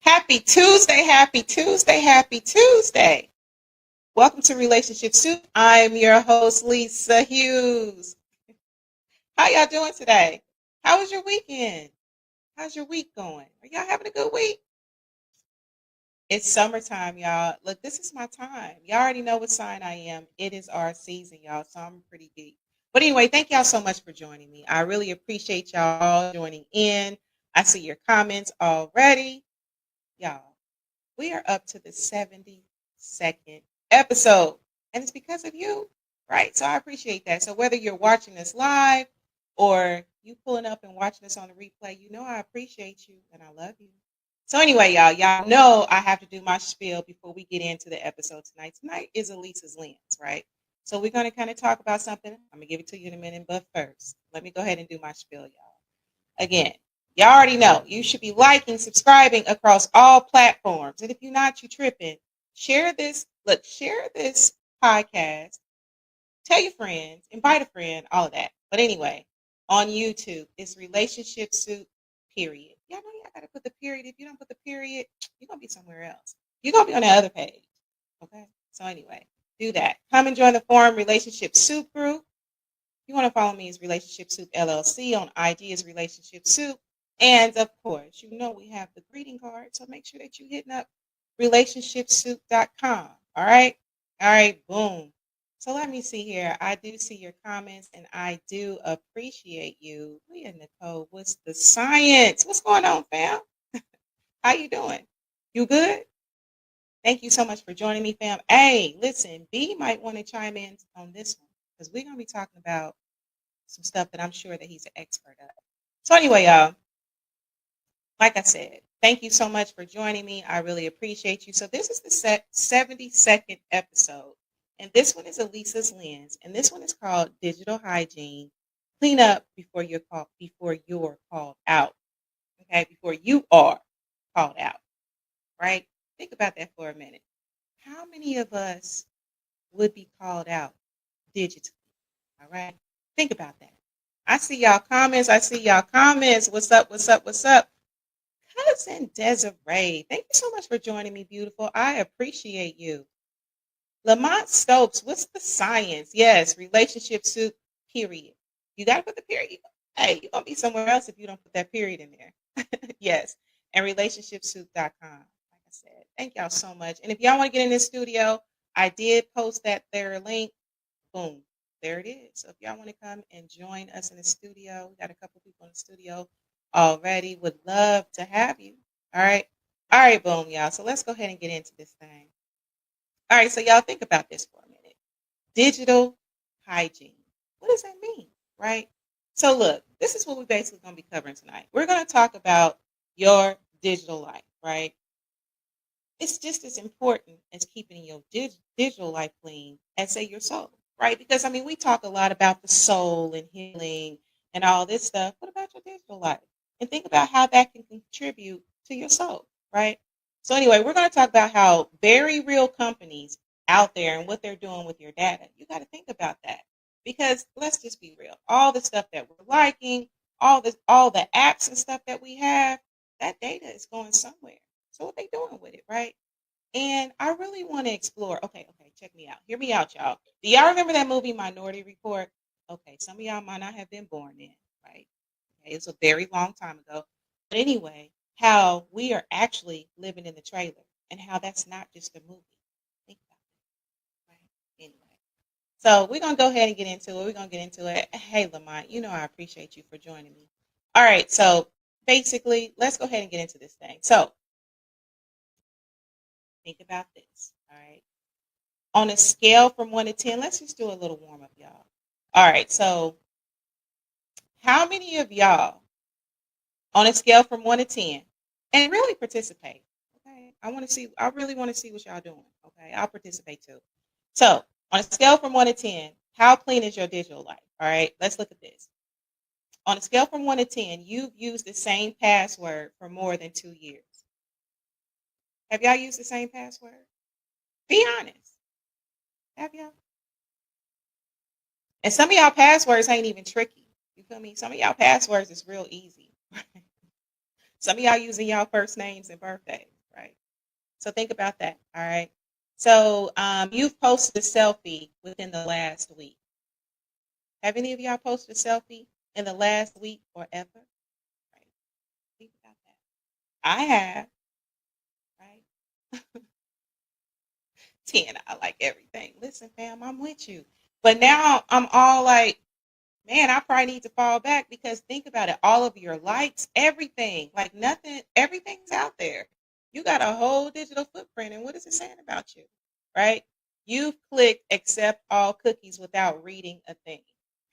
Happy Tuesday, happy Tuesday, happy Tuesday. Welcome to Relationship Soup. I'm your host, Lisa Hughes. How y'all doing today? How was your weekend? How's your week going? Are y'all having a good week? It's summertime, y'all. Look, this is my time. Y'all already know what sign I am. It is our season, y'all, so I'm pretty deep. But anyway, thank y'all so much for joining me. I really appreciate y'all joining in. I see your comments already. Y'all, we are up to the 72nd episode, and it's because of you, right? So I appreciate that. So whether you're watching this live or you pulling up and watching us on the replay, you know I appreciate you and I love you. So anyway, y'all know I have to do my spiel before we get into the episode tonight. Tonight is Elisa's Lens, right? So we're going to kind of talk about something. I'm going to give it to you in a minute, but first, let me go ahead and do my spiel, y'all. Again, y'all already know you should be liking, subscribing across all platforms. And if you're not, you tripping. Share this. Look, share this podcast. Tell your friends, invite a friend, all of that. But anyway, on YouTube, it's Relationship Soup, period. Y'all know y'all got to put the period. If you don't put the period, you're going to be somewhere else. You're going to be on the other page. Okay? So anyway, do that. Come and join the forum, Relationship Soup group. If you want to follow me, it's Relationship Soup LLC. On IG is Relationship Soup. And of course, you know we have the greeting card, so make sure that you're hitting up relationshipsoup.com. All right? All right, boom. So let me see here. I do see your comments, and I do appreciate you. Leah Nicole, what's the science? What's going on, fam? How you doing? You good? Thank you so much for joining me, fam. Hey, listen, B might want to chime in on this one because we're going to be talking about some stuff that I'm sure that he's an expert at. So anyway, y'all, like I said, thank you so much for joining me. I really appreciate you. So this is the 72nd episode, and this one is Elisa's Lens, and this one is called Digital Hygiene. Clean up before you're called out. Okay, before you are called out. Right? Think about that for a minute. How many of us would be called out digitally? All right. Think about that. I see y'all comments. What's up? What's up? What's up? Cousin Desiree, thank you so much for joining me, beautiful. I appreciate you. Lamont Stokes, what's the science? Yes, Relationship Soup, period. You got to put the period. Hey, you're going to be somewhere else if you don't put that period in there. Yes. And relationshipsoup.com. Like I said, thank y'all so much. And if y'all want to get in this studio, I did post that there link. Boom. there it is. So if y'all want to come and join us in the studio, we got a couple people in the studio already. Would love to have you. All right. All right, boom, y'all. So let's go ahead and get into this thing. All right, so y'all think about this for a minute. Digital hygiene. What does that mean? Right? So look, this is what we're basically going to be covering tonight. We're going to talk about your digital life, right? It's just as important as keeping your digital life clean as say your soul, right? Because I mean, we talk a lot about the soul and healing and all this stuff. What about your digital life? And think about how that can contribute to your soul, right? So anyway, we're going to talk about how very real companies out there and what they're doing with your data. You got to think about that because let's just be real. All the stuff that we're liking, all the apps and stuff that we have, that data is going somewhere. So what they doing with it, right? And I really want to explore. Okay, check me out. Hear me out, y'all. Do y'all remember that movie Minority Report? Okay, some of y'all might not have been born then, right? Okay, it's a very long time ago. But anyway, how we are actually living in the trailer and how that's not just a movie. Think about it, right? Anyway, so we're gonna go ahead and get into it. We're gonna get into it. Hey, Lamont, you know I appreciate you for joining me. All right, so basically, let's go ahead and get into this thing. So think about this. All right. On a scale from 1 to 10, let's just do a little warm up, y'all. All right. So, how many of y'all on a scale from 1 to 10 and really participate? Okay. I really want to see what y'all doing. Okay. I'll participate too. So, on a scale from 1 to 10, how clean is your digital life? All right. Let's look at this. On a scale from 1 to 10, you've used the same password for more than 2 years. Have y'all used the same password? Be honest. Have y'all? And some of y'all passwords ain't even tricky. You feel me? Some of y'all passwords is real easy. Some of y'all using y'all first names and birthdays, right? So think about that. All right. So you've posted a selfie within the last week. Have any of y'all posted a selfie in the last week or ever? Right. Think about that. I have, right? 10. I like everything. Listen, fam, I'm with you. But now I'm all like, man, I probably need to fall back because think about it. All of your likes, everything, like nothing, everything's out there. You got a whole digital footprint. And what is it saying about you? Right? You've clicked accept all cookies without reading a thing.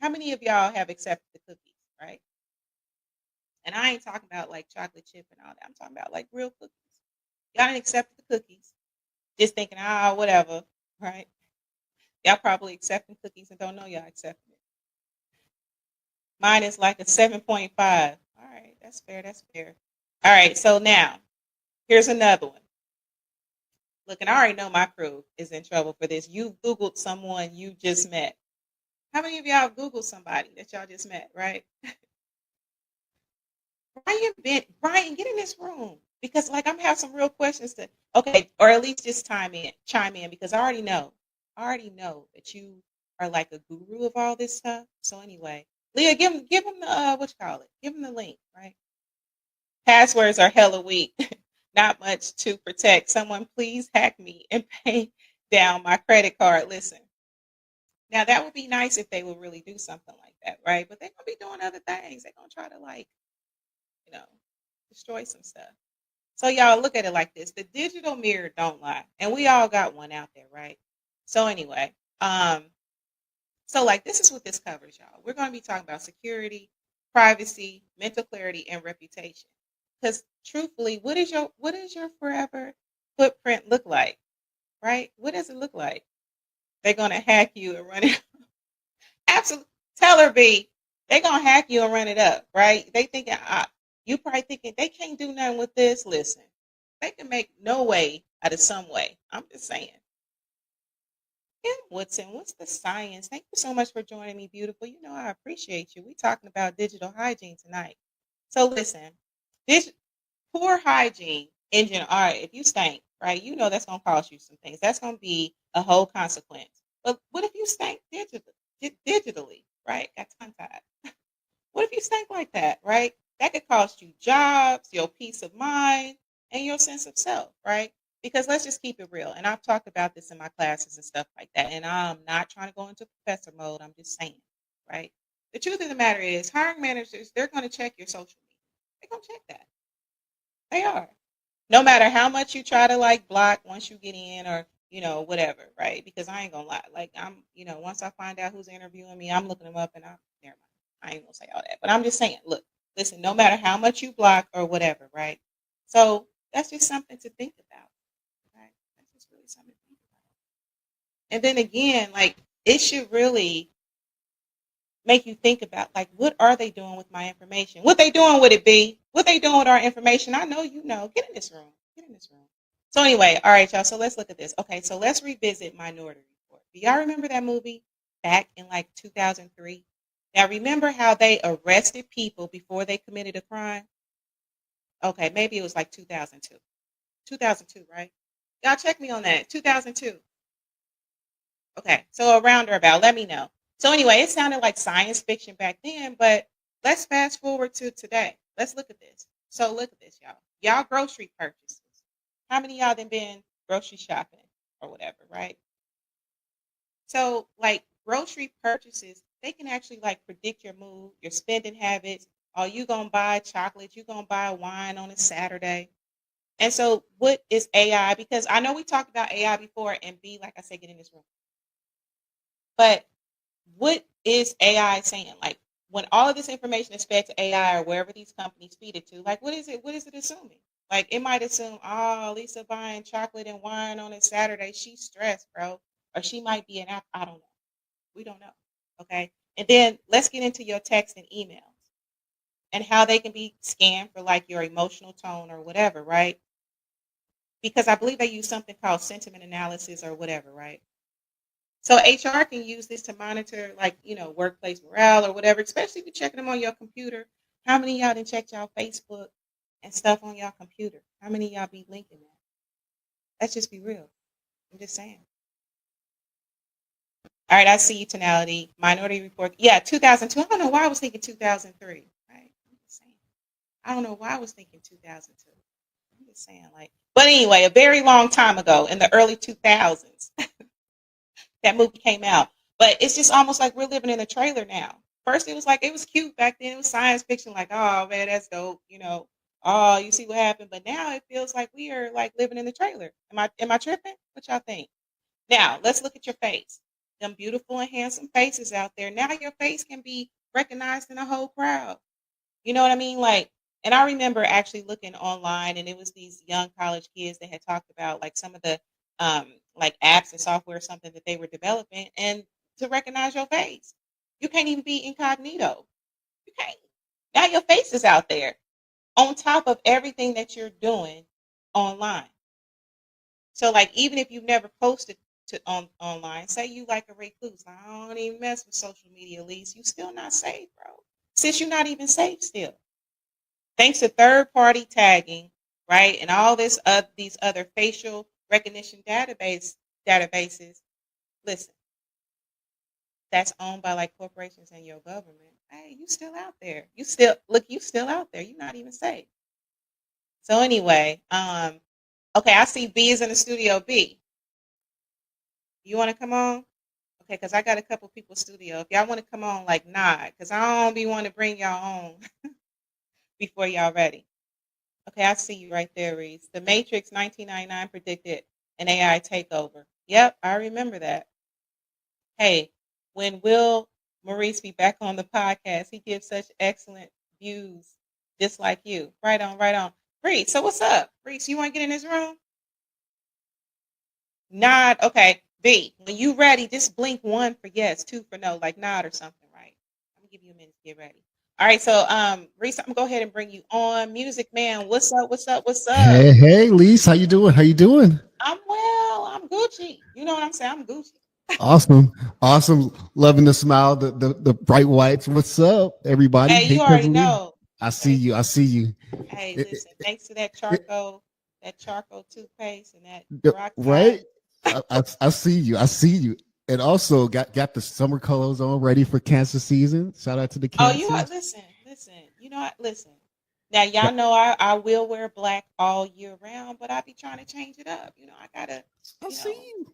How many of y'all have accepted the cookies? Right? And I ain't talking about like chocolate chip and all that. I'm talking about like real cookies. Y'all didn't accept the cookies, just thinking, whatever. Right? Y'all probably accepting cookies and don't know y'all accepting it. Mine is like a 7.5. All right, that's fair. That's fair. All right, so now here's another one. Look, and I already know my crew is in trouble for this. You Googled someone you just met. How many of y'all have Googled somebody that y'all just met, right? Brian, get in this room. Because like I'm having some real questions to okay, or at least just chime in because I already know. I already know that you are like a guru of all this stuff. So anyway, Leah, give him the what you call it. Give him the link, right? Passwords are hella weak. Not much to protect. Someone please hack me and pay down my credit card. Listen. Now that would be nice if they would really do something like that, right? But they're gonna be doing other things. They're gonna try to like, you know, destroy some stuff. So y'all look at it like this. The digital mirror don't lie. And we all got one out there, right? So anyway, so like this is what this covers, y'all. We're gonna be talking about security, privacy, mental clarity, and reputation. Because truthfully, what is your forever footprint look like? Right? What does it look like? They're gonna hack you and run it. Absolutely. Tell her B. They're gonna hack you and run it up, right? They thinking you probably thinking they can't do nothing with this. Listen, they can make no way out of some way. I'm just saying. Kim Woodson, what's the science? Thank you so much for joining me, beautiful. You know I appreciate you. We're talking about digital hygiene tonight. So listen, this poor hygiene in general. All right, if you stink, right, you know that's gonna cost you some things. That's gonna be a whole consequence. But what if you stink digitally, right? Got tongue tied. What if you stink like that, right? That could cost you jobs, your peace of mind, and your sense of self, right? Because let's just keep it real. And I've talked about this in my classes and stuff like that. And I'm not trying to go into professor mode. I'm just saying, right? The truth of the matter is, hiring managers, they're going to check your social media. They're going to check that. They are. No matter how much you try to like block once you get in or, whatever, right? Because I ain't going to lie. Like, once I find out who's interviewing me, I'm looking them up and never mind. I ain't going to say all that. But I'm just saying, look, listen, no matter how much you block or whatever, right? So that's just something to think about. Right? That's just really something to think about. And then again, like it should really make you think about like what are they doing with my information? What they doing with it, B? What they doing with our information? I know you know. Get in this room. Get in this room. So anyway, all right, y'all. So let's look at this. Okay, so let's revisit Minority Report. Do y'all remember that movie back in like 2003? Now remember how they arrested people before they committed a crime? Okay, maybe it was like 2002. 2002, right? Y'all check me on that. 2002. Okay, so around or about, let me know. So anyway, it sounded like science fiction back then, but let's fast forward to today. Let's look at this. So look at this, y'all. Y'all grocery purchases. How many of y'all then been grocery shopping or whatever, right? So like grocery purchases, they can actually like predict your mood, your spending habits. Are you gonna buy chocolate? You gonna buy wine on a Saturday? And so what is AI? Because I know we talked about AI before, and B, like I said, get in this room. But what is AI saying? Like when all of this information is fed to AI or wherever these companies feed it to, like what is it? What is it assuming? Like it might assume, oh, Lisa buying chocolate and wine on a Saturday, she's stressed, bro, or she might be an app. I don't know. We don't know. Okay, and then let's get into your text and emails and how they can be scanned for like your emotional tone or whatever, right? Because I believe they use something called sentiment analysis or whatever, right? So HR can use this to monitor, like, workplace morale or whatever, especially if you're checking them on your computer. How many of y'all done checked y'all Facebook and stuff on y'all computer? How many of y'all be linking that? Let's just be real. I'm just saying. All right, I see you, Tonality. Minority Report. Yeah, 2002. I don't know why I was thinking 2003. Right? I'm just saying. I don't know why I was thinking 2002. I'm just saying, like, but anyway, a very long time ago in the early 2000s. That movie came out. But it's just almost like we're living in a trailer now. First, it was like it was cute back then. It was science fiction, like, oh man, that's dope. Oh, you see what happened. But now it feels like we are like living in the trailer. Am I tripping? What y'all think? Now let's look at your face. Them beautiful and handsome faces out there. Now your face can be recognized in a whole crowd. You know what I mean? Like, and I remember actually looking online, and it was these young college kids that had talked about like some of the like apps and software or something that they were developing, and to recognize your face, you can't even be incognito. You can't. Now your face is out there on top of everything that you're doing online. So like even if you've never posted to online, say you like a recluse, I don't even mess with social media, at least you still not safe, bro. Since you're not even safe still. Thanks to third party tagging, right, and all these other facial recognition databases. Listen, that's owned by like corporations and your government. Hey, you still out there. You still out there. You're not even safe. So anyway, okay, I see B is in the studio. B, you want to come on? Okay, because I got a couple people studio. If y'all want to come on, like nod, because I don't be want to bring y'all on before y'all ready. Okay, I see you right there, Reese. The Matrix 1999 predicted an AI takeover. Yep, I remember that. Hey, when will Maurice be back on the podcast? He gives such excellent views, just like you. Right on, right on. Reese, so what's up? Reese, you want to get in this room? Nod. Okay, B, when you ready, just blink one for yes, two for no, like nod or something, right? I'm gonna give you a minute to get ready. All right, so Reese, I'm gonna go ahead and bring you on. Music man, what's up? What's up? What's up? Hey, Lise, how you doing? How you doing? I'm well. I'm Gucci. You know what I'm saying? I'm Gucci. Awesome, awesome. Loving the smile, the bright whites. What's up, everybody? Hey, Hey, you already Kimberly. know. I see Hey, you. I see you. hey, It- listen. Thanks to it- that charcoal toothpaste and that right? peroxide. I see you. I see you. And also got the summer colors on, ready for cancer season. Shout out to the Oh, you are. cancers. Listen, listen. You know what? Listen. Now y'all know I will wear black all year round, but I be trying to change it up. I gotta, I you see know, you.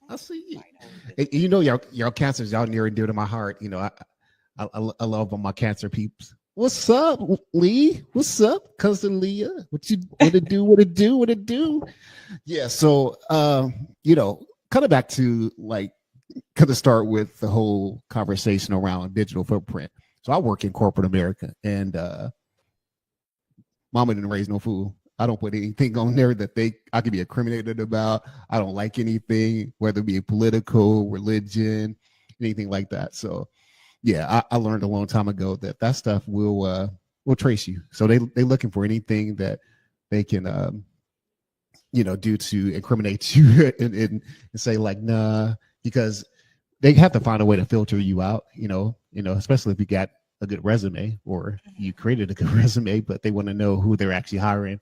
I see you. white over this. You know, your cancers, y'all near and dear to my heart. I love all my cancer peeps. What's up, Lee? What's up, cousin Leah? What it do? What it do? What it do? Yeah. So, kind of back to like, kind of start with the whole conversation around digital footprint. So I work in corporate America, and mama didn't raise no fool. I don't put anything on there that I could be incriminated about. I don't like anything, whether it be political, religion, anything like that. So yeah, I learned a long time ago that stuff will trace you. So they looking for anything that they can do to incriminate you and say like nah, because they have to find a way to filter you out. Especially if you got a good resume or you created a good resume, but they want to know who they're actually hiring,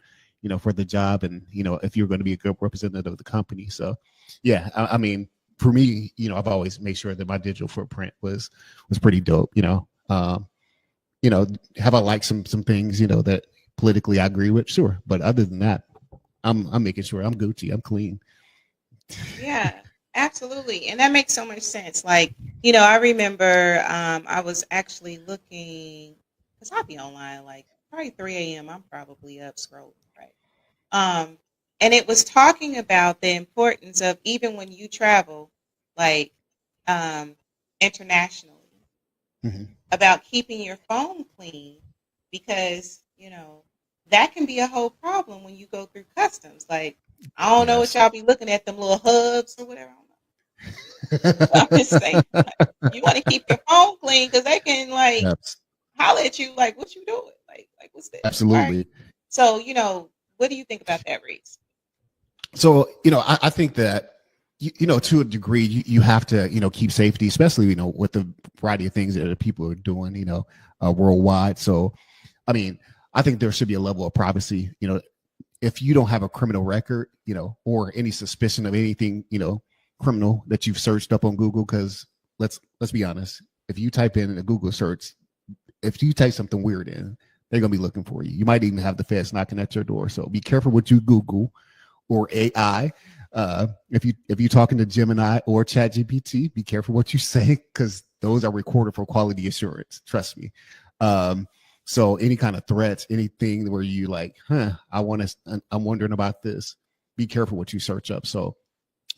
for the job, and if you're going to be a good representative of the company. So yeah, I mean, for me, I've always made sure that my digital footprint was pretty dope. Have I liked some things that politically I agree with? Sure, but other than that, I'm making sure I'm Gucci, I'm clean. Yeah, absolutely. And that makes so much sense. Like, I remember I was actually looking, because I'll be online like probably 3 a.m. I'm probably up scrolling, right? Um, and it was talking about the importance of even when you travel, like um, internationally, Mm-hmm. about keeping your phone clean because, that can be a whole problem when you go through customs. Like, I don't know what Yes. y'all be looking at, them little hubs or whatever. I don't know. But I'm just saying, like, you want to keep your phone clean because they can like Yes, holler at you like, what you doing? Like what's this? Right. absolutely. So, what do you think about that, Reese? So, I think that, to a degree, you have to, keep safety, especially, with the variety of things that people are doing, worldwide. So, I mean, I think there should be a level of privacy, if you don't have a criminal record, or any suspicion of anything, criminal that you've searched up on Google, because let's be honest, if you type in a Google search, if you type something weird in, they're gonna be looking for you. You might even have the feds knocking at your door. So be careful what you Google or AI. If you're talking to Gemini or ChatGPT, be careful what you say, because those are recorded for quality assurance. Trust me. Um, so any kind of threats, anything where you like, I'm wondering about this. Be careful what you search up. So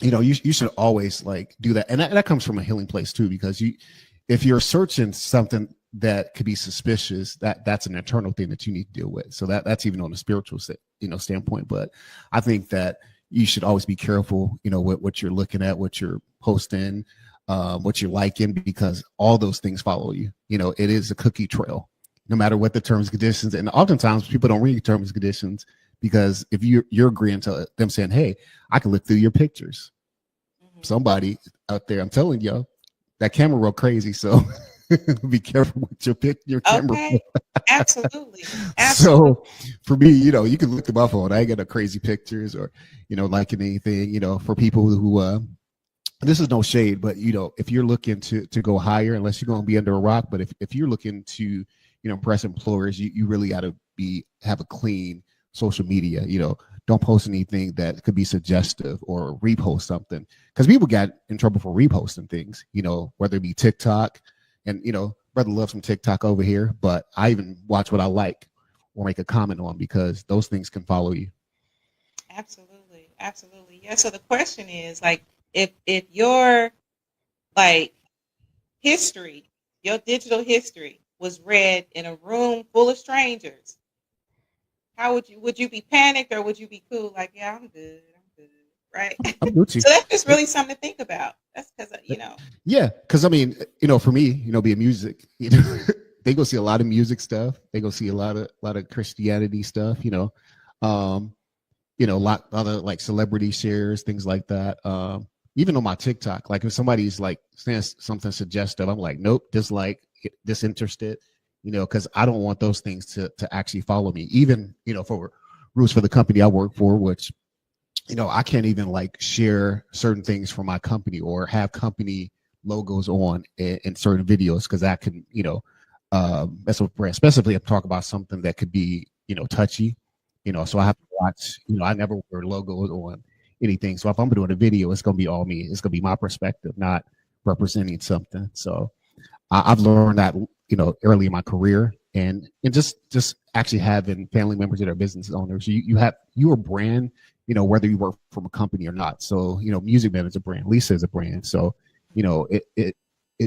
you should always like do that, and that comes from a healing place too, because if you're searching something that could be suspicious, that's an internal thing that you need to deal with. So that's even on a spiritual standpoint. But I think that you should always be careful, what you're looking at, what you're posting, what you're liking, because all those things follow you. It is a cookie trail, no matter what the terms and conditions. And oftentimes people don't read terms and conditions, because if you're agreeing to them saying, hey, I can look through your pictures. Mm-hmm. Somebody out there, I'm telling you, that camera real crazy. So be careful with your camera. Okay. Absolutely. Absolutely. So for me, you can look at my phone. I ain't got no crazy pictures or, liking anything, for people who, this is no shade, but if you're looking to go higher, unless you're going to be under a rock, but if you're looking to, impress employers, you really got to have a clean social media. Don't post anything that could be suggestive, or repost something, because people got in trouble for reposting things, whether it be TikTok, and brother loves some TikTok over here, but I even watch what I like or make a comment on, because those things can follow you. Absolutely. Absolutely. Yeah. So the question is like, if your like history, your digital history was read in a room full of strangers, how would you be panicked, or would you be cool? Like, yeah, I'm good. I'm good. Right. I'm Gucci. So that's just really something to think about. That's because. Yeah, because I mean, for me, being music, they go see a lot of music stuff. They go see a lot of Christianity stuff. Um, a lot other like celebrity shares, things like that. Even on my TikTok, like if somebody's like saying something suggestive, I'm like, nope, dislike, disinterested. Because I don't want those things to actually follow me. Even for rules for the company I work for, which I can't even like share certain things from my company or have company logos on in certain videos, because that can, mess with brand, especially if I talk about something that could be touchy. So I have to watch. I never wear logos on anything. So if I'm doing a video, it's gonna be all me. It's gonna be my perspective, not representing something. So I've learned that early in my career, and just actually having family members that are business owners. You have your brand, whether you work from a company or not. So Music Man is a brand, Lisa is a brand. So it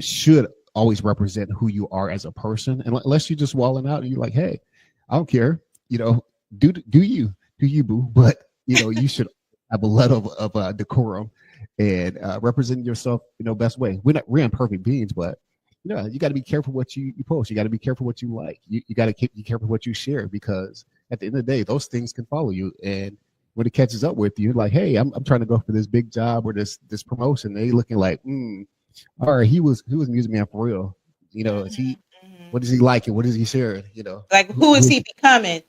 should always represent who you are as a person, and unless you're just walling out and you're like, hey, I don't care, do you boo, but you should have a level of decorum and represent yourself best way. We're imperfect beings, but you got to be careful what you post. You got to be careful what you like. You got to be careful what you share, because at the end of the day, those things can follow you. And when it catches up with you, like, hey, I'm trying to go for this big job or this promotion, they looking like, all right, he was Music Man for real. Is he? What is he liking? What is he sharing? Like, who is he becoming?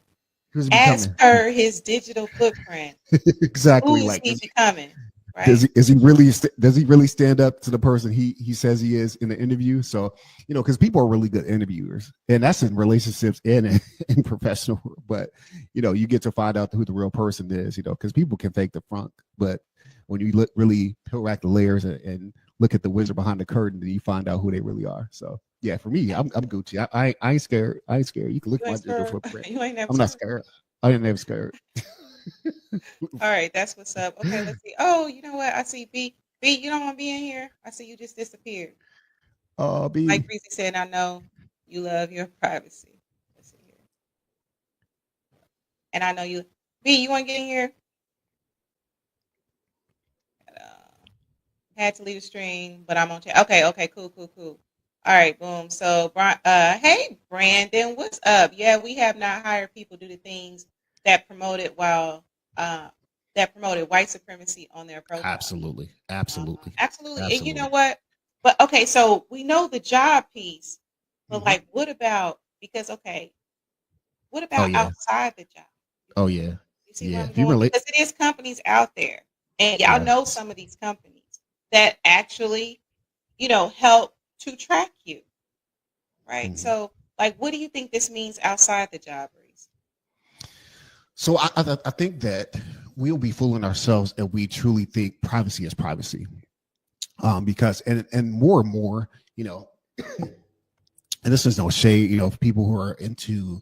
Who's As becoming? per his digital footprint. Exactly. Who is Like, he becoming? Right? Does he really stand up to the person he says he is in the interview? So because people are really good interviewers, and that's in relationships and in professional. But you get to find out who the real person is. Because people can fake the front, but when you really peel back the layers and look at the wizard behind the curtain, then you find out who they really are. So yeah, for me, I'm Gucci. I ain't scared. I ain't scared. You can look at my digital footprint. You ain't never I'm not scared. I ain't never scared. All right, that's what's up. Okay, let's see. Oh, you know what? I see B. B, you don't want to be in here? I see you just disappeared. B. Like Breezy said, I know you love your privacy. Let's see here. And I know you. B, you want to get in here? Had to leave the stream, but I'm on chat. Okay, cool. All right, boom. So, hey, Brandon, what's up? Yeah, we have not hired people to do the things that promoted that promoted white supremacy on their profile. Absolutely. And you know what? But okay, so we know the job piece, but like, what about outside the job? Oh yeah. You see where I'm going? Because it is companies out there, and y'all know some of these companies that actually, help to track you, right? So, like, what do you think this means outside the job, Reese? So I think that we'll be fooling ourselves if we truly think privacy is privacy, because and more and more, and this is no shade, people who are into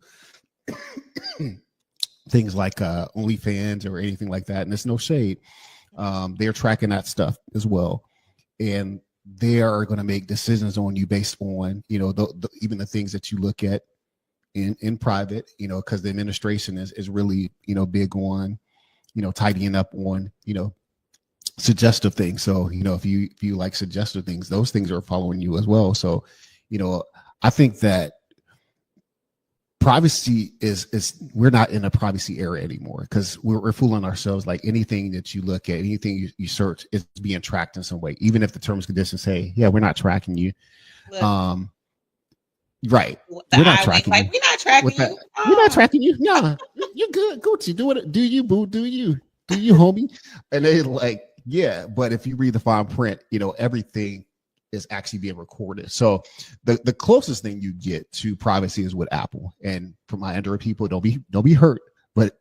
things like OnlyFans or anything like that, and it's no shade. They're tracking that stuff as well, and they are going to make decisions on you based on even the things that you look at in private, because the administration is really big on tidying up on suggestive things. So if you like suggestive things, those things are following you as well. So I think that privacy is we're not in a privacy era anymore, because we're fooling ourselves. Like, anything that you look at, anything you search is being tracked in some way, even if the terms and conditions say, yeah, we're not tracking you. Right. We're not tracking you. We're not tracking you. We're not tracking you. Nah, you're good. Gucci, do it. Do you, boo? Do you, homie? And they like, yeah. But if you read the fine print, everything is actually being recorded. So the closest thing you get to privacy is with Apple. And for my Android people, don't be hurt, but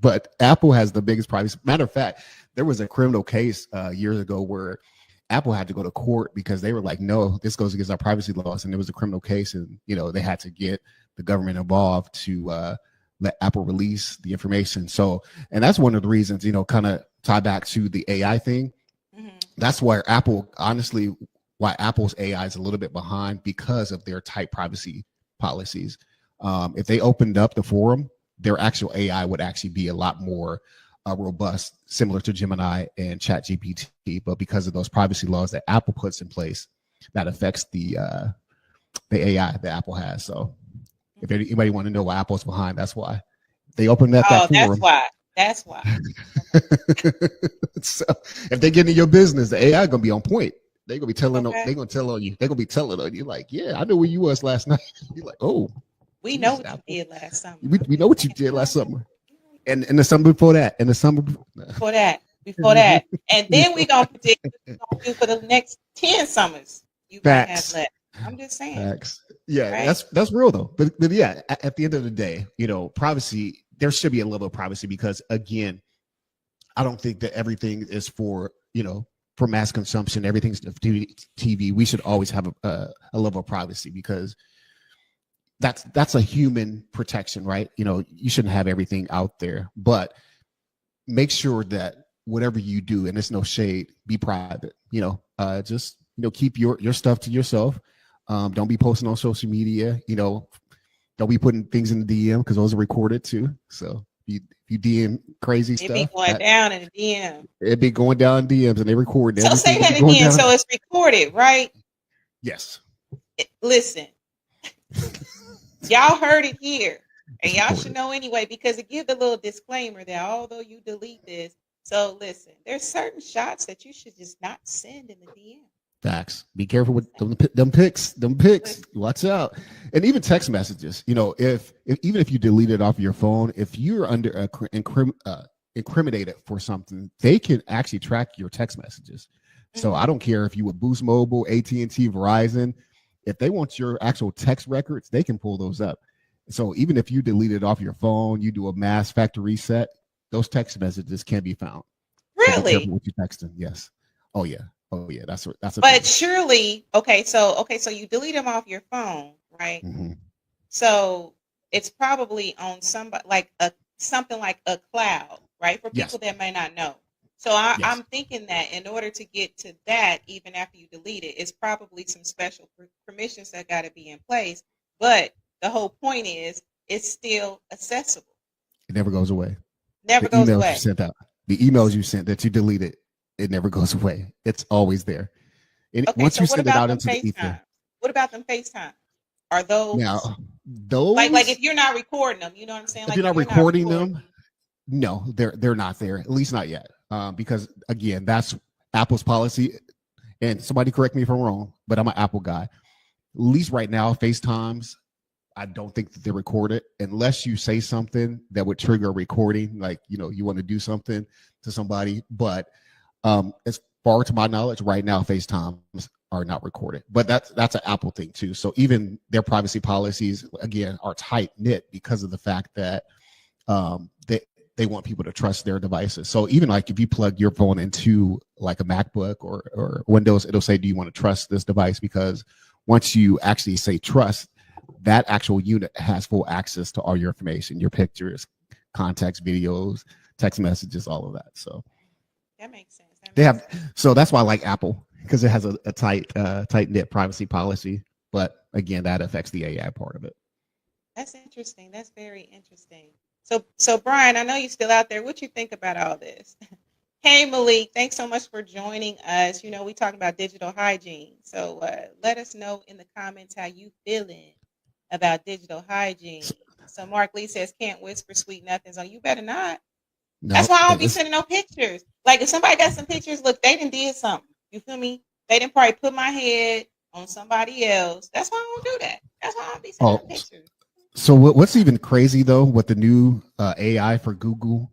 but Apple has the biggest privacy. Matter of fact, there was a criminal case years ago where Apple had to go to court because they were like, no, this goes against our privacy laws. And there was a criminal case, and they had to get the government involved to let Apple release the information. So, and that's one of the reasons, kind of tie back to the AI thing. That's why Apple's AI is a little bit behind, because of their tight privacy policies. If they opened up the forum, their actual AI would actually be a lot more robust, similar to Gemini and ChatGPT. But because of those privacy laws that Apple puts in place, that affects the AI that Apple has. So if anybody want to know why Apple's behind, that's why they opened up that forum. That's why. So if they get in your business, the AI gonna be on point. They're gonna be telling they're gonna tell on you. They're gonna be telling on you, like, yeah, I know where you was last night. You're like, oh, we know what you did last summer. We know what you did last summer. And the summer before that. And the summer before that. And then we gonna predict what we're gonna do for the next 10 summers you might have left. I'm just saying, Facts. Yeah, right? that's real though. But yeah, at the end of the day, privacy. There should be a level of privacy because again, I don't think that everything is for mass consumption. Everything's TV. We should always have a level of privacy because that's a human protection, right? You shouldn't have everything out there, but make sure that whatever you do, and it's no shade, be private. Just keep your stuff to yourself. Don't be posting on social media. Don't be putting things in the DM because those are recorded too. So if you DM crazy It be stuff, going that down in the DM. it be going down DMs and they record So say everything that be that going again. down. So it's recorded, right? Yes, Listen, y'all heard it here. And it's y'all should recorded. know anyway, because it gives a little disclaimer that although you delete this, so listen, there's certain shots that you should just not send in the DM. Facts. Be careful with them pics. Them pics. Listen, Watch out. And even text messages. If even if you delete it off your phone, if you're under incriminated for something, they can actually track your text messages. So I mhm. don't care if you would Boost Mobile, AT&T, Verizon. If they want your actual text records, they can pull those up. So even if you delete it off your phone, you do a mass factory reset, those text messages can be found. So be careful Really? what you texting. Yes. Oh yeah. Oh yeah. That's a But thing. surely, okay, so you delete them off your phone, right? Hmm. So it's probably on somebody like a something like a cloud, right? For Yes. people that may not know. So Yes. I'm thinking that in order to get to that, even after you delete it, it's probably some special permissions that got to be in place. But the whole point is, it's still accessible. It never goes away. The Never goes emails you away. sent out, the emails you sent that you deleted, it never goes away. It's always there. And Okay, once so you what send it about out them into the ether, FaceTime? What about them FaceTime? Are those now like those, if you're not recording them, you know what I'm saying? if Like you're if not you're not recording recording. them, no, they're not there. At least not yet. Because again, that's Apple's policy. And somebody correct me if I'm wrong, but I'm an Apple guy. At least right now, FaceTimes, I don't think that they're recorded unless you say something that would trigger a recording, like you want to do something to somebody. But as far to my knowledge, right now FaceTimes are not recorded. But that's an Apple thing too. So even their privacy policies again are tight knit because of the fact that they want people to trust their devices. So even like if you plug your phone into like a MacBook or Windows, it'll say, do you want to trust this device? Because once you actually say trust, that actual unit has full access to all your information, your pictures, contacts, videos, text messages, all of that. So That makes sense. That they makes have, sense. so that's why I like Apple because it has a tight knit privacy policy. But again, that affects the AI part of it. That's interesting. That's very interesting. So Brian, I know you're still out there. What you think about all this? Hey Malik, thanks so much for joining us. We talking about digital hygiene. So let us know in the comments how you feeling about digital So, hygiene. So Mark Lee says can't whisper sweet nothings on you. Better not. That's no, why I don't be it's sending no pictures. Like if somebody got some pictures, look, they done did something. You feel me? They didn't probably put my head on somebody else. That's why I don't do that. That's why I don't be sending no oh, pictures. so what's even crazy though with the new AI for Google,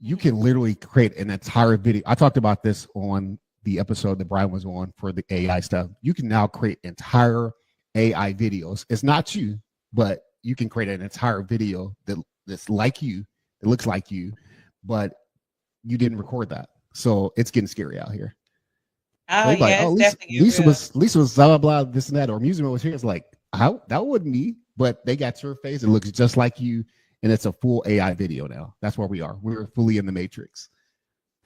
you Mhm. can literally create an entire video. I talked about this on the episode that Brian was on for the AI stuff. You can now create entire AI videos. It's not you, but you can create an entire video that's like you, it looks like you, but you didn't record that. So it's getting scary out here. Oh So you're like, yeah, oh, it's definitely get real. Lisa was blah blah blah this and that, or Amusement was here. It's like, how that wasn't me, but they got your face. It looks just like you, and it's a full AI video now. That's where we are. We're fully in the matrix.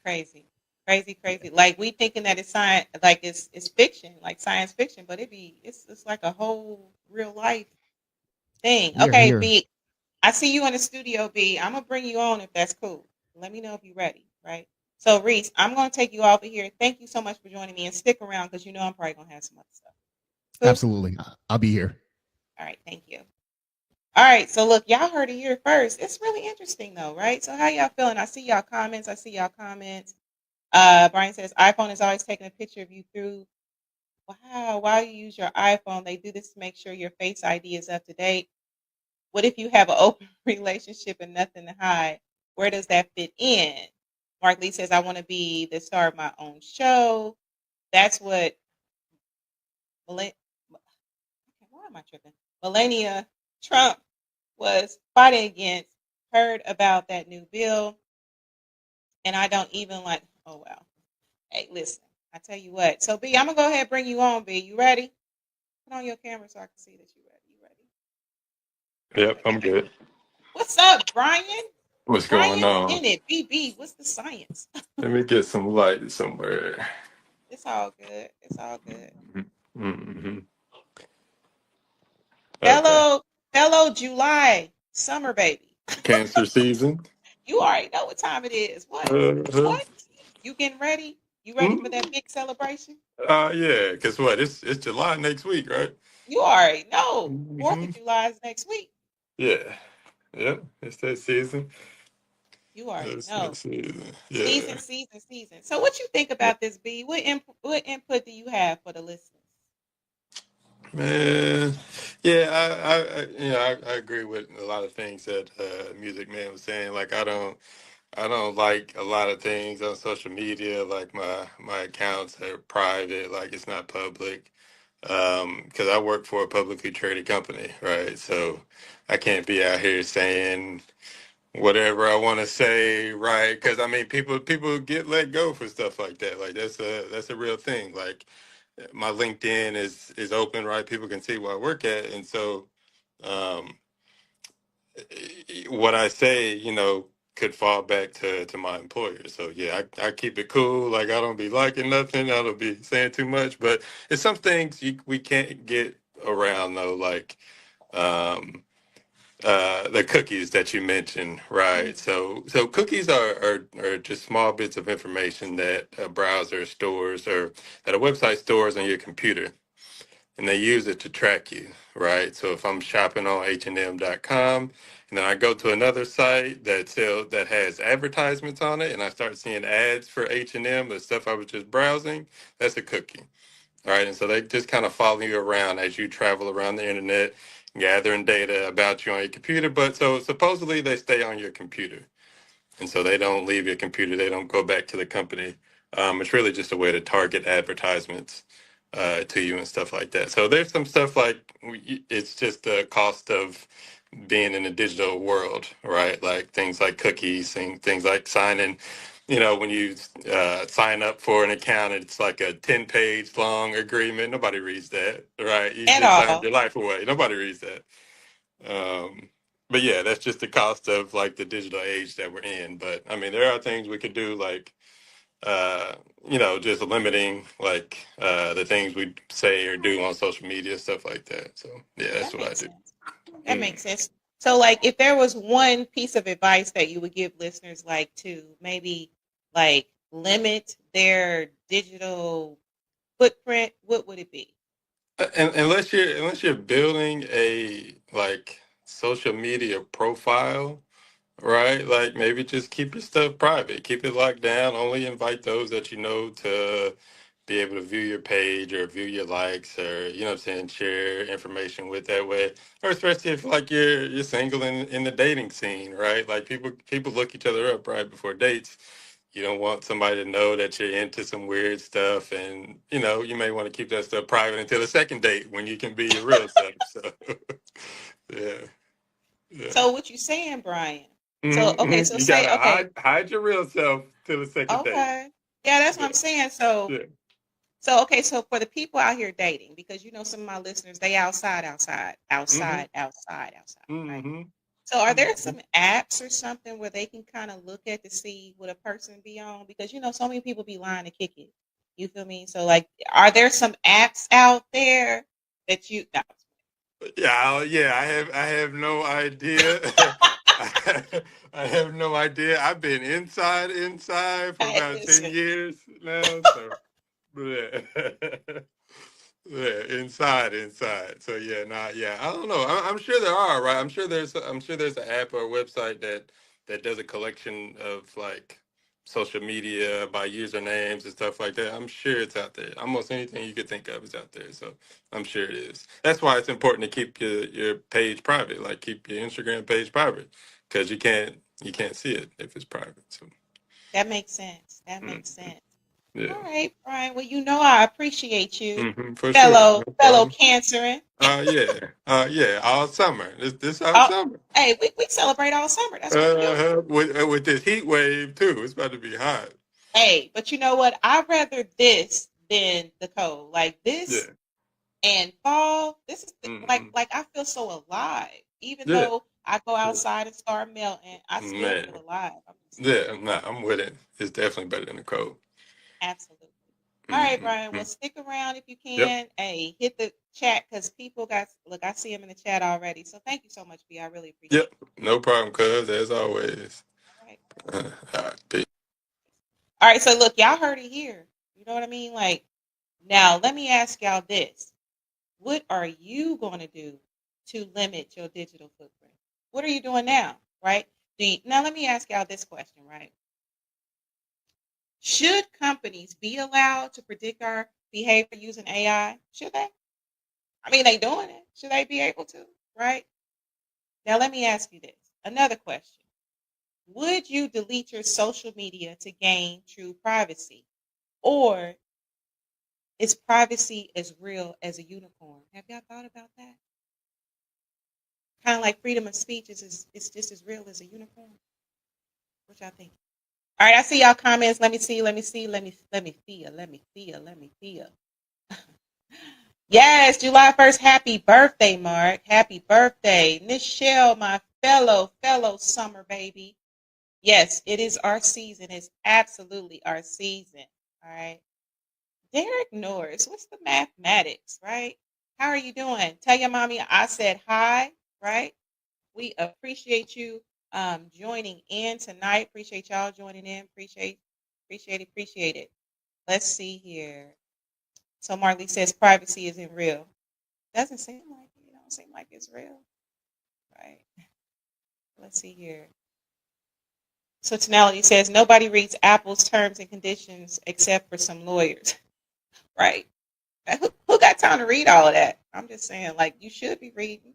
Crazy, crazy, crazy. Like we thinking that it's science, like it's fiction, like science fiction, but it's like a whole real life thing. We are Okay, here. B, I see you in the studio, B. I'm gonna bring you on if that's cool. Let me know if you're ready, right? So Reese, I'm gonna take you off of here. Thank you so much for joining me and stick around because I'm probably gonna have some other stuff. Cool. Absolutely. I'll be here. All right, thank you. All right, so look, y'all heard it here first. It's really interesting though, right? So how y'all feeling? I see y'all comments. I see y'all comments. Brian says iPhone is always taking a picture of you through. Wow, while you use your iPhone, they do this to make sure your Face ID is up to date. What if you have an open relationship and nothing to hide? Where does that fit in? Mark Lee says, I want to be the star of my own show. That's what am I tripping? Melania Trump was fighting against, heard about that new bill, and I don't even like. Oh well. Hey, listen. I tell you what. So B, I'm gonna go ahead and bring you on. B, you ready? Put on your camera so I can see that you ready. You ready? Yep, Okay. I'm good. What's up, Brian? What's going Brian on? in it. BB. What's the science? Let me get some light somewhere. It's all good. It's all good. Mm-hmm. Okay. Hello, hello, July summer baby. Cancer season. You already know what time it is. What? Uh-huh. What? You getting ready? You ready for that Mm. big celebration? Yeah. Guess what? It's July next week, right? You already know. Fourth Hmm. of July is next week. Yeah. Yep. It's that season. You already It's that know. season. Season, Yeah. season, season. So, what you think about this, B? What input do you have for the listeners? Man, yeah, I agree with a lot of things that Music Man was saying. Like, I don't like a lot of things on social media. Like my accounts are private, like it's not public. Because I work for a publicly traded company, right? So I can't be out here saying whatever I want to say, right? Because I mean, people get let go for stuff like that. Like that's a real thing. Like my LinkedIn is open, right? People can see where I work at, and so. Um, what I say, could fall back to my employer. So yeah, I keep it cool. Like I don't be liking nothing. I don't be saying too much. But it's some things we can't get around though, like um, the cookies that you mentioned, right? Mm. So cookies are just small bits of information that a browser stores or that a website stores on your computer and they use it to track you, right? So if I'm shopping on H&M.com and then I go to another site that has advertisements on it and I start seeing ads for H&M, the stuff I was just browsing, that's a cookie. All right. And so they just kind of follow you around as you travel around the internet, gathering data about you on your computer. But so supposedly they stay on your computer. And so they don't leave your computer. They don't go back to the company. It's really just a way to target advertisements to you and stuff like that. So there's some stuff like it's just the cost of being in a digital world, right? Like things like cookies and things like signing. When you sign up for an account, it's like a 10-page long agreement. Nobody reads that, right? You At just signed all. your life away. Nobody reads that. But yeah, that's just the cost of like the digital age that we're in. But I mean, there are things we could do like, uh, just limiting like the things we say or do on social media, stuff like that. So yeah, that's That what I makes do. sense. That Mm. makes sense. So, like, if there was one piece of advice that you would give listeners, like, to maybe like limit their digital footprint, what would it be? And unless you're building a like social media profile, right? Like maybe just keep your stuff private, keep it locked down. Only invite those that you know to be able to view your page or view your likes or what I'm saying, share information with that way. Or especially if like you're single in the dating scene, right? Like people look each other up right before dates. You don't want somebody to know that you're into some weird stuff and you may want to keep that stuff private until the second date when you can be your real self. So yeah, yeah. So, what you saying, Brian? So, okay, Hmm. so You say, gotta okay, hide your real self till the second date. okay, yeah, that's what Yeah, I'm saying. So, yeah. okay, so for the people out here dating, because some of my listeners, they Hmm. outside, right? Hmm. So are there Hmm. some apps or something where they can kind of look at to see what a person be on? Because so many people be lying to kick it. You feel me? So like, are there some apps out there that you? No, Yeah. I have no idea. I have no idea. I've been inside for hey, about 10 listen, years now. So yeah. Yeah, inside. So yeah, yeah. I don't know. I'm sure there are, right? I'm sure there's an app or a website that does a collection of like social media by usernames and stuff like that. I'm sure it's out there. Almost anything you could think of is out there. So I'm sure it is. That's why it's important to keep your page private. Like keep your Instagram page private because you can't see it if it's private. So that makes sense. That mm. makes sense. Yeah. All right, Brian. Well, I appreciate you, For sure. fellow No fellow problem. Cancering. Yeah. Yeah. All summer. This our Oh, summer. hey, we celebrate all summer. That's what we do. With this heat wave too. It's about to be hot. Hey, but you know what? I'd rather this than the cold. Like this Yeah. and fall. This is Hmm. like I feel so alive. Even Yeah. though I go Yeah. outside and start melting, I still Man. feel alive. I'm just saying. Yeah. Nah, I'm with it. It's definitely better than the cold. Absolutely. All right, Brian. Hmm. Well, stick around if you Yep. can. Hey, hit the chat because people got look. I see them in the chat already. So thank you so much, B. I really appreciate Yep. No problem, cuz, as always. it. All right. All right. Peace. All right. So look, y'all heard it here. You know what I mean? Like now, let me ask y'all this: what are you going to do to limit your digital footprint? What are you doing now? Right? Now, let me ask y'all this question. Right? Should companies be allowed to predict our behavior using AI? Should they? I mean, they doing it. Should they be able to? Right? Now, let me ask you this. Another question. Would you delete your social media to gain true privacy? Or is privacy as real as a unicorn? Have y'all thought about that? Kind of like freedom of speech is just as real as a unicorn. What y'all think? All right, I see y'all comments. Let me see. Let me feel. Yes, July 1st. Happy birthday, Mark. Happy birthday. Nichelle, my fellow summer baby. Yes, it is our season. It's absolutely our season. All right. Derek Norris, what's the mathematics, right? How are you doing? Tell your mommy I said hi, right? We appreciate you joining in tonight. Appreciate y'all joining in. Appreciate it. Let's see here. So Marley says privacy isn't real. Doesn't seem like it. Don't seem like it's real, right? Let's see here. So Tonality says nobody reads Apple's terms and conditions except for some lawyers, right? Who got time to read all of that? I'm just saying, like, you should be reading.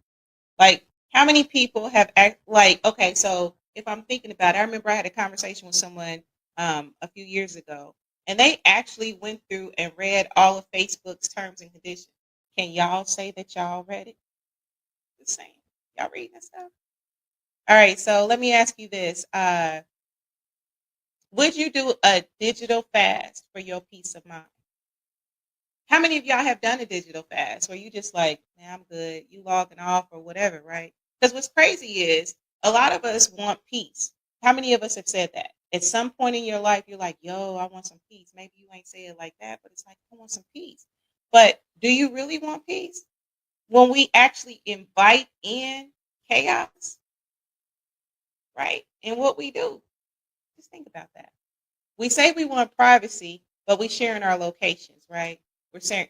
Like, how many people have like? Okay, so if I'm thinking about it, I remember I had a conversation with someone a few years ago, and they actually went through and read all of Facebook's terms and conditions. Can y'all say that y'all read it? Just saying, y'all reading this stuff. All right, so let me ask you this: would you do a digital fast for your peace of mind? How many of y'all have done a digital fast where you just like, man, I'm good, you logging off or whatever, right? Because what's crazy is a lot of us want peace. How many of us have said that? At some point in your life, you're like, yo, I want some peace. Maybe you ain't say it like that, but it's like, I want some peace. But do you really want peace? When we actually invite in chaos, right? And what we do, just think about that. We say we want privacy, but we're sharing our locations, right?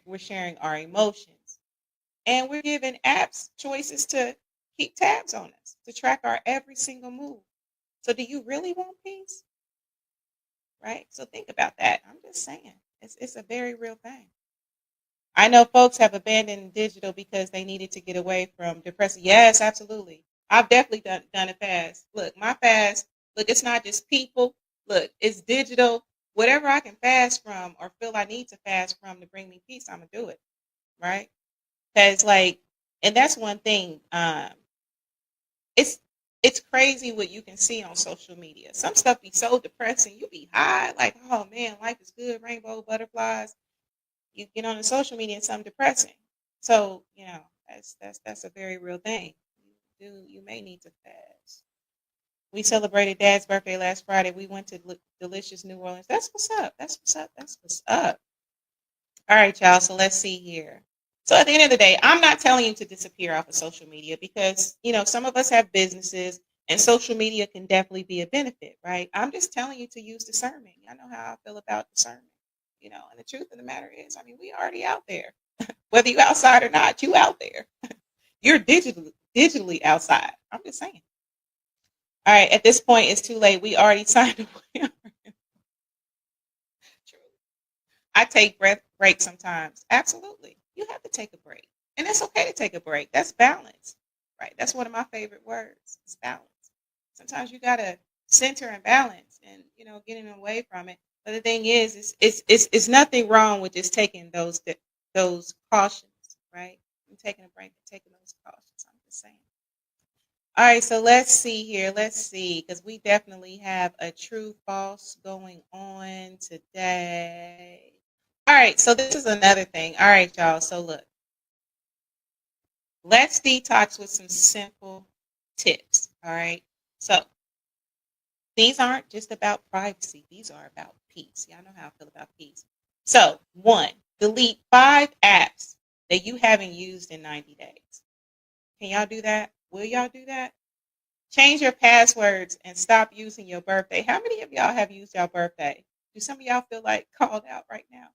We're sharing our emotions, and we're giving apps choices to keep tabs on us, to track our every single move. So, do you really want peace, right? So, think about that. I'm just saying, it's a very real thing. I know folks have abandoned digital because they needed to get away from depressing. Yes, absolutely. I've definitely done a fast. Look, my fast, look, it's not just people. Look, it's digital. Whatever I can fast from or feel I need to fast from to bring me peace, I'm gonna do it. Right? Because like, and that's one thing. It's it's crazy what you can see on social media. Some stuff be so depressing. You be high, like, oh man, life is good, rainbow butterflies. You get on the social media and something depressing. So, that's a very real thing. You may need to fast. We celebrated Dad's birthday last Friday. We went to delicious New Orleans. That's what's up. That's what's up. That's what's up. All right, y'all. So let's see here. So at the end of the day, I'm not telling you to disappear off of social media because, some of us have businesses and social media can definitely be a benefit, right? I'm just telling you to use discernment. I know how I feel about discernment, and the truth of the matter is, I mean, we already out there. Whether you outside or not, you out there. You're digitally outside. I'm just saying. All right, at this point, it's too late. We already signed away. I take breath breaks sometimes. Absolutely. You have to take a break. And it's okay to take a break. That's balance. Right? That's one of my favorite words. It's balance. Sometimes you gotta center and balance and getting away from it. But the thing is, it's nothing wrong with just taking those cautions, right? I'm taking a break and taking those cautions. I'm just saying. All right, so let's see here. Let's see, because we definitely have a true false going on today. All right, so this is another thing. All right, y'all. So look, let's detox with some simple tips. All right. So these aren't just about privacy, these are about peace. Y'all know how I feel about peace. So, one, delete 5 apps that you haven't used in 90 days. Can y'all do that? Will y'all do that? Change your passwords and stop using your birthday. How many of y'all have used your birthday? Do some of y'all feel like called out right now?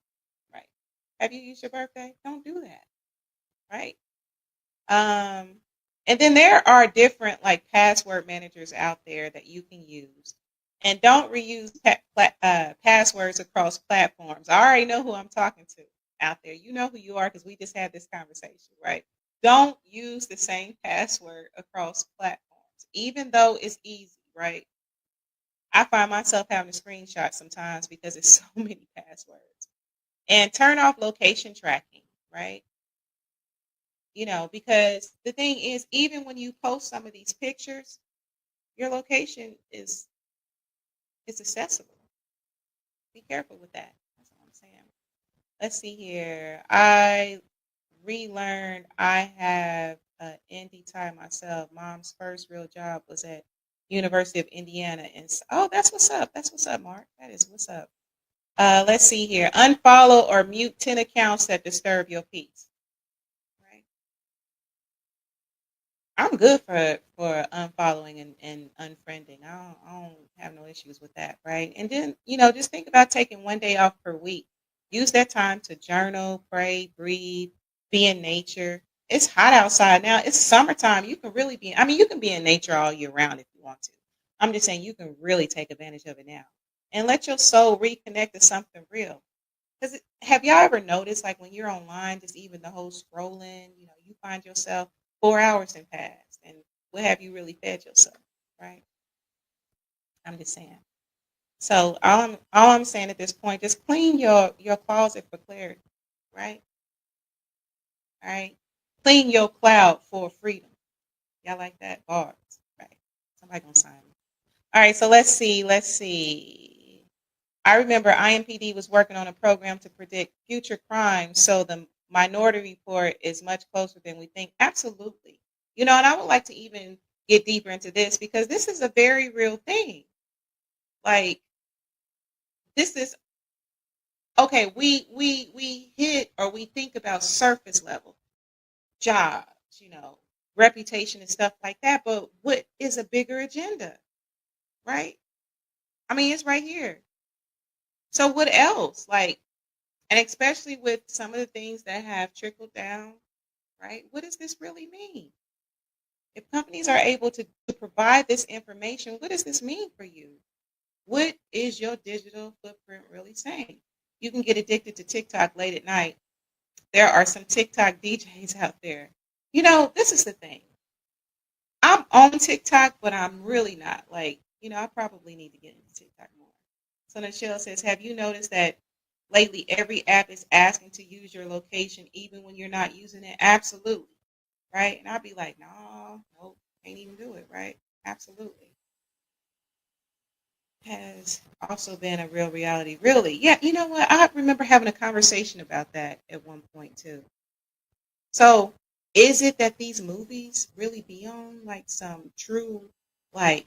Right. Have you used your birthday? Don't do that. Right. Um, and then there are different like password managers out there that you can use. And don't reuse passwords across platforms. I already know who I'm talking to out there. You know who you are because we just had this conversation, right? Don't use the same password across platforms, even though it's easy, right? I find myself having to screenshot sometimes because it's so many passwords. And turn off location tracking, right? Because the thing is, even when you post some of these pictures, your location is accessible. Be careful with that. That's all I'm saying. Let's see here. I relearned I have an indie tie myself. Mom's first real job was at University of Indiana, and oh, that's what's up. That's what's up, Mark. That is what's up. Let's see here. Unfollow or mute 10 accounts that disturb your peace. Right. I'm good for unfollowing and unfriending. I don't have no issues with that, right? And then just think about taking one day off per week. Use that time to journal, pray, breathe, be in nature. It's hot outside now. It's summertime. You can really be. I mean, you can be in nature all year round if you want to. I'm just saying you can really take advantage of it now and let your soul reconnect to something real. Because have y'all ever noticed, like when you're online, just even the whole scrolling, you find yourself 4 hours in past, and what have you really fed yourself, right? I'm just saying. So all I'm saying at this point, just clean your closet for clarity, right? All right. Clean your cloud for freedom. Y'all like that? Bars, right? Somebody gonna sign me. All right. So let's see. Let's see. I remember IMPD was working on a program to predict future crimes, so the Minority Report is much closer than we think. Absolutely. And I would like to even get deeper into this because this is a very real thing. Like this is okay. We hit or we think about surface level jobs, reputation and stuff like that. But what is a bigger agenda, right? I mean, it's right here. So what else? Like, and especially with some of the things that have trickled down, right? What does this really mean? If companies are able to provide this information, what does this mean for you? What is your digital footprint really saying? You can get addicted to TikTok late at night. There are some TikTok DJs out there. This is the thing. I'm on TikTok, but I'm really not. Like, I probably need to get into TikTok more. So Michelle says, have you noticed that lately every app is asking to use your location even when you're not using it? Absolutely. Right? And I'll be like, no, nope, can't even do it, right? Absolutely. Has also been a real reality. Really? Yeah, you know what? I remember having a conversation about that at one point too. So is it that these movies really be on like some true like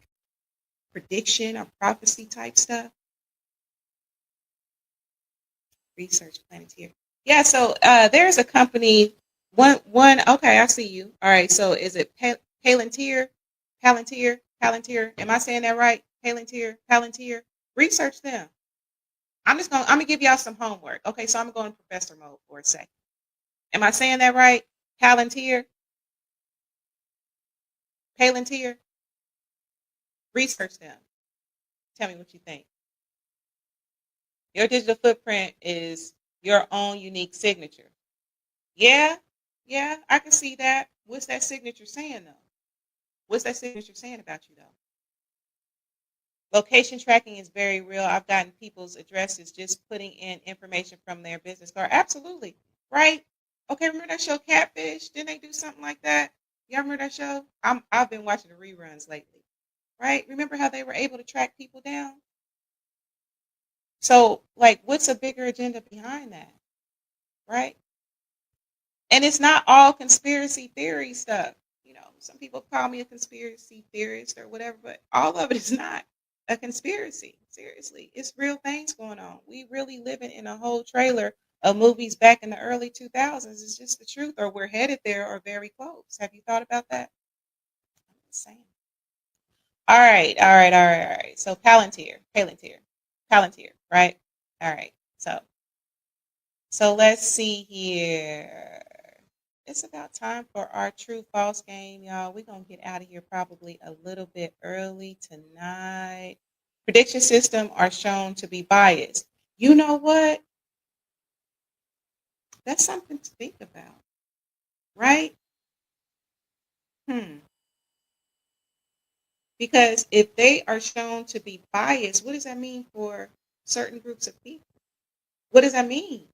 prediction or prophecy type stuff? Research Planeteer. Yeah, so there's a company. One. Okay, I see you. All right. So is it Palantir? Palantir. Am I saying that right? Palantir. Research them. I'm gonna give y'all some homework. Okay, so I'm going professor mode for a second. Am I saying that right? Palantir. Palantir. Research them. Tell me what you think. Your digital footprint is your own unique signature. Yeah, yeah, I can see that. What's that signature saying though? What's that signature saying about you though? Location tracking is very real. I've gotten people's addresses just putting in information from their business card. Absolutely. Right? Okay, remember that show Catfish? Didn't they do something like that? Y'all remember that show? I've been watching the reruns lately. Right? Remember how they were able to track people down? So, like, what's a bigger agenda behind that? Right? And it's not all conspiracy theory stuff. You know, some people call me a conspiracy theorist or whatever, but all of it is not a conspiracy. Seriously, it's real things going on. We really living in a whole trailer of movies back in the early 2000s. It's just the truth, or we're headed there or very close. Have you thought about that? I'm just saying. All right, all right, all right, all right. So Palantir, right? All right. So let's see here. It's about time for our true false game, y'all. We're going to get out of here probably a little bit early tonight. Prediction system are shown to be biased. You know what? That's something to think about, right? Hmm. Because if they are shown to be biased, what does that mean for certain groups of people? What does that mean,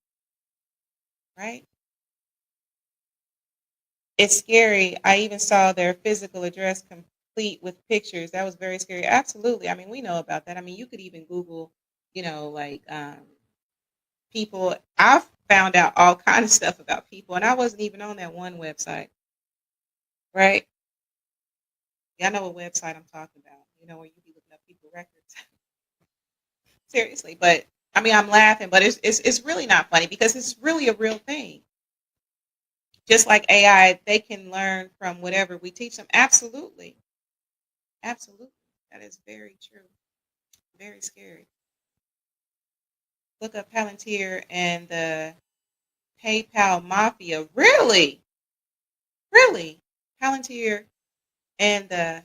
right? It's scary. I even saw their physical address complete with pictures. That was very scary. Absolutely. I mean, we know about that. I mean, you could even Google, like people. I've found out all kind of stuff about people, and I wasn't even on that one website, right? Y'all know what website I'm talking about. You know, where you be looking up people records. Seriously, but I mean, I'm laughing, but it's really not funny because it's really a real thing. Just like AI, they can learn from whatever we teach them. Absolutely. Absolutely. That is very true. Very scary. Look up Palantir and the PayPal Mafia. Really? Really? Palantir and the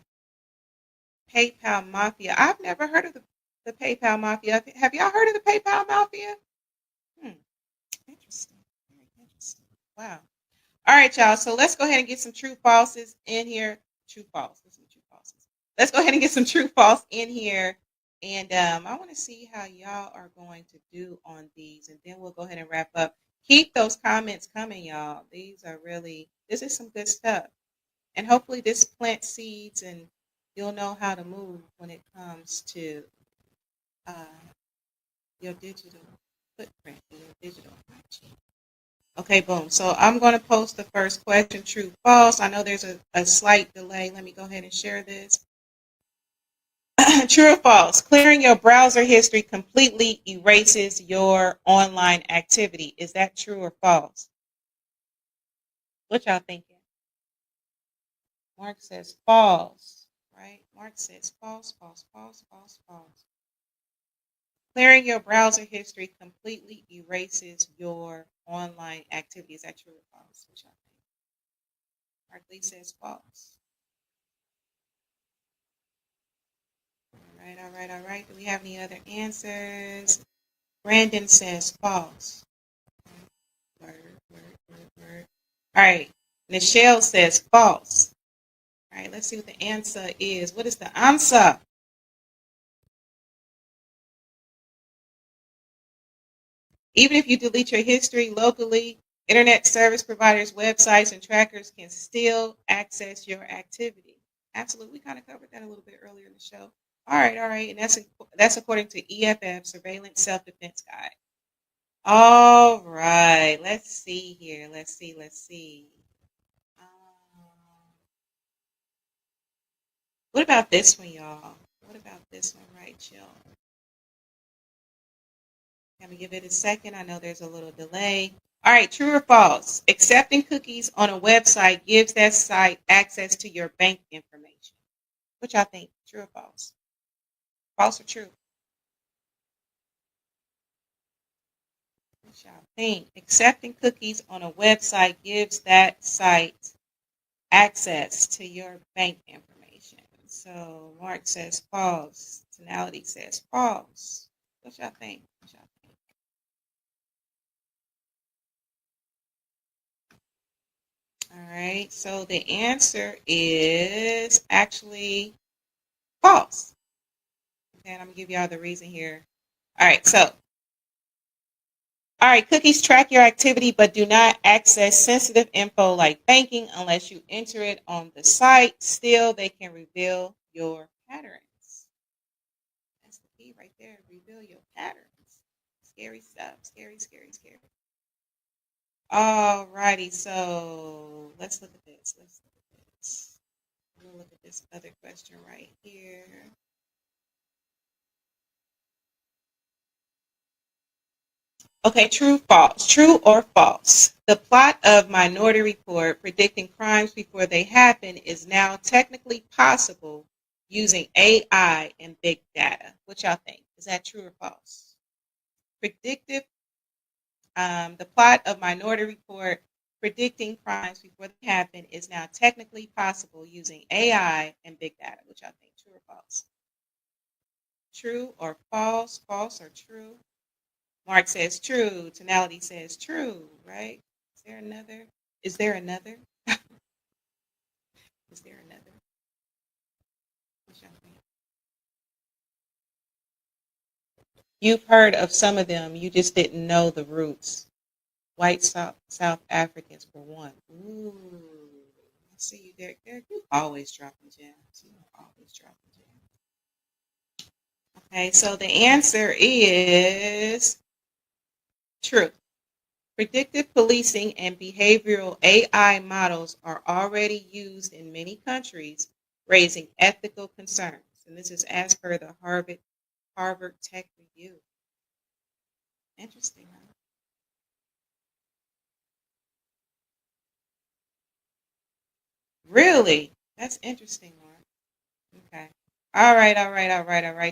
PayPal Mafia. I've never heard of the PayPal Mafia. Have y'all heard of the PayPal Mafia? Hmm. Interesting. Very interesting. Wow. All right, y'all. So let's go ahead and get some true falses in here. True false. Some true falses. Let's go ahead and get some true false in here. And I want to see how y'all are going to do on these. And then we'll go ahead and wrap up. Keep those comments coming, y'all. This is some good stuff. And hopefully this plant seeds and you'll know how to move when it comes to uh, your digital footprint, your digital hygiene. Okay, boom. So I'm going to post the first question, true, false. I know there's a slight delay. Let me go ahead and share this. True or false? Clearing your browser history completely erases your online activity. Is that true or false? What y'all thinking? Mark says false, right? Mark says false, false, false, false, false. Clearing your browser history completely erases your online activity. Is that true or false? What y'all think? Mark Lee says false. All right, all right, all right. Do we have any other answers? Brandon says false. Word, word, word, word. All right. Nichelle says false. All right, let's see what the answer is. What is the answer? Even if you delete your history locally, internet service providers, websites, and trackers can still access your activity. Absolutely. We kind of covered that a little bit earlier in the show. All right, all right. And that's according to EFF, Surveillance Self-Defense Guide. All right. Let's see here. Let's see. Um, what about this one, y'all? What about this one right, y'all? Let me give it a second. I know there's a little delay. All right, true or false? Accepting cookies on a website gives that site access to your bank information. What y'all think? True or false? False or true? What y'all think? Accepting cookies on a website gives that site access to your bank information. So Mark says false. Tonality says false. What y'all think? What y'all think? All right. So the answer is actually false. Okay, and I'm gonna give y'all the reason here. All right, so all right, cookies track your activity but do not access sensitive info like banking unless you enter it on the site. Still, they can reveal your patterns. That's the key right there. Reveal your patterns. Scary stuff. Scary, scary, scary. All righty, so let's look at this. Let's look at this. We'll look at this other question right here. Okay, true, false. True or false? The plot of Minority Report predicting crimes before they happen is now technically possible using AI and big data. What y'all think? Is that true or false? Predictive, the plot of Minority Report predicting crimes before they happen is now technically possible using AI and big data. What y'all think? True or false? True or false? False or true? Mark says true. Tonality says true, right? Is there another? Is there another? Is there another? What y'all think? You've heard of some of them. You just didn't know the roots. White South Africans for one. Ooh. I see you, Derek. Derek, you always dropping gems. You always dropping gems. Okay, so the answer is true. Predictive policing and behavioral AI models are already used in many countries, raising ethical concerns. And this is as per the Harvard Tech Review. Interesting, huh? Really? That's interesting, Mark. Okay. All right,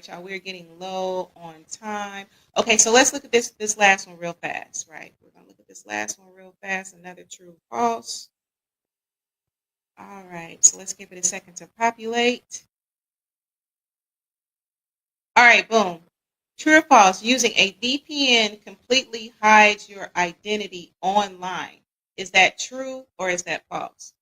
y'all. We're getting low on time. Okay, so let's look at this last one real fast, right? We're gonna look at this last one real fast. Another true false. All right, so let's give it a second to populate. All right, boom. True or false? Using a VPN completely hides your identity online. Is that true or is that false?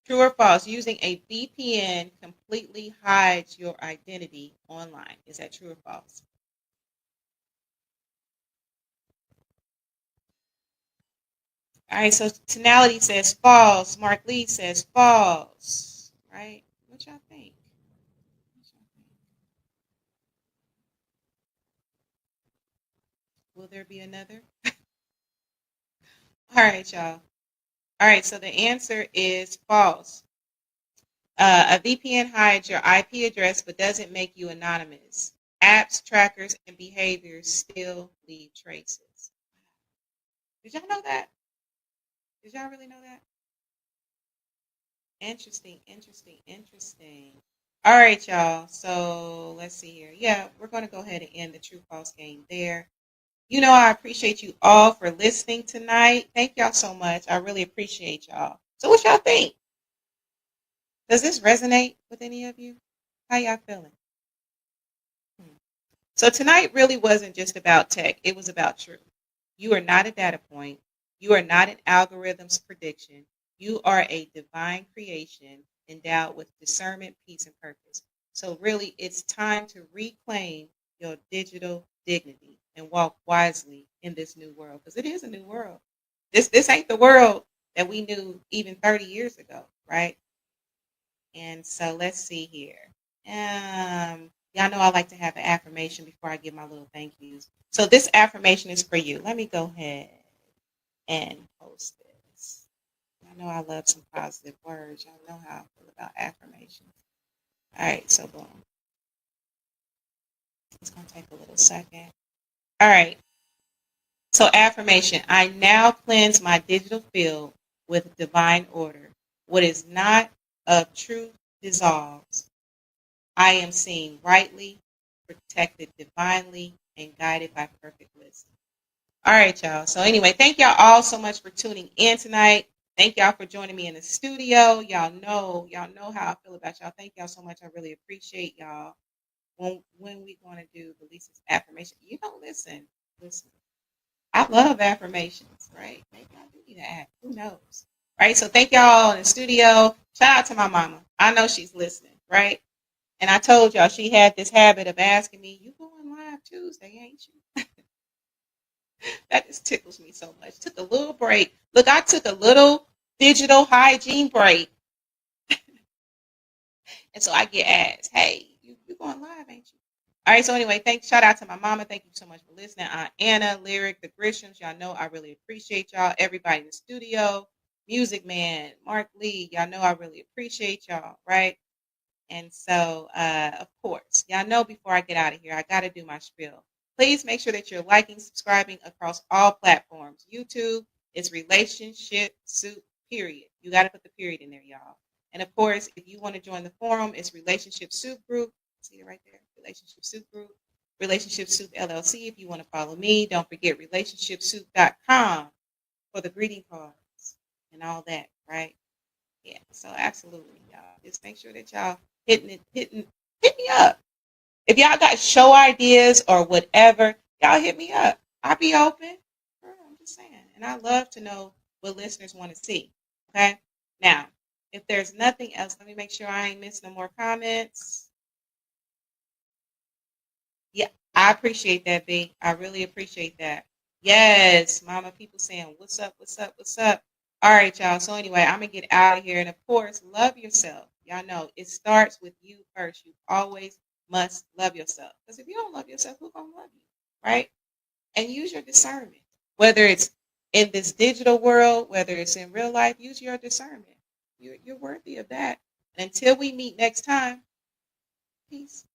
True or false? Using a VPN completely hides your identity online. Is that true or false? All right, so tonality says false. Mark Lee says false. Right? What y'all think? What y'all think? Will there be another? All right, y'all. All right, so the answer is false. A VPN hides your IP address but doesn't make you anonymous. Apps, trackers, and behaviors still leave traces. Did y'all know that? Did y'all really know that? Interesting, interesting, interesting. All right, y'all. So let's see here. Yeah, we're going to go ahead and end the true false game there. You know, I appreciate you all for listening tonight. Thank y'all so much. I really appreciate y'all. So, what y'all think? Does this resonate with any of you? How y'all feeling? So tonight really wasn't just about tech. It was about truth. You are not a data point. You are not an algorithm's prediction. You are a divine creation endowed with discernment, peace, and purpose. So really, it's time to reclaim your digital dignity and walk wisely in this new world because it is a new world. This ain't the world that we knew even 30 years ago, right? And so let's see here. Y'all know I like to have an affirmation before I give my little thank yous. So this affirmation is for you. Let me go ahead and post this. I know I love some positive words. Y'all know how I feel about affirmations. All right, so boom. It's going to take a little second. All right. So affirmation. I now cleanse my digital field with divine order. What is not of truth dissolves. I am seen rightly, protected divinely, and guided by perfect wisdom. All right, y'all. So anyway, thank y'all all so much for tuning in tonight. Thank y'all for joining me in the studio. Y'all know how I feel about y'all. Thank y'all so much. I really appreciate y'all. When we going to do the Lisa's affirmation, listen. I love affirmations, right? Maybe I do need to act. Who knows? Right. So thank y'all in the studio. Shout out to my mama. I know she's listening, right? And I told y'all she had this habit of asking me, "You going live Tuesday, ain't you?" That just tickles me so much. Took a little break. Look, I took a little digital hygiene break. And so I get asked, "Hey, you going live, ain't you?" All right, so anyway, thanks. Shout out to my mama. Thank you so much for listening. Aunt Anna, Lyric, the Grishams. Y'all know I really appreciate y'all. Everybody in the studio, Music Man, Mark Lee. Y'all know I really appreciate y'all, right? And so, of course, y'all know before I get out of here, I got to do my spiel. Please make sure that you're liking, subscribing across all platforms. YouTube is Relationship Soup, period. You got to put the period in there, y'all. And of course, if you want to join the forum, it's Relationship Soup Group. See it right there, Relationship Soup Group. Relationship Soup LLC. If you want to follow me, don't forget relationshipsoup.com for the greeting cards and all that, right? Yeah, so absolutely, y'all. Just make sure that y'all hit me up. If y'all got show ideas or whatever, y'all hit me up. I'll be open. I'm just saying. And I love to know what listeners want to see. Okay? Now, if there's nothing else, let me make sure I ain't missing no more comments. Yeah, I appreciate that, B. I really appreciate that. Yes, mama, people saying, what's up, what's up, what's up? All right, y'all. So anyway, I'm going to get out of here. And of course, love yourself. Y'all know it starts with you first. You always must love yourself. Because if you don't love yourself, who's going to love you? Right? And use your discernment. Whether it's in this digital world, whether it's in real life, use your discernment. You're worthy of that. And until we meet next time, peace.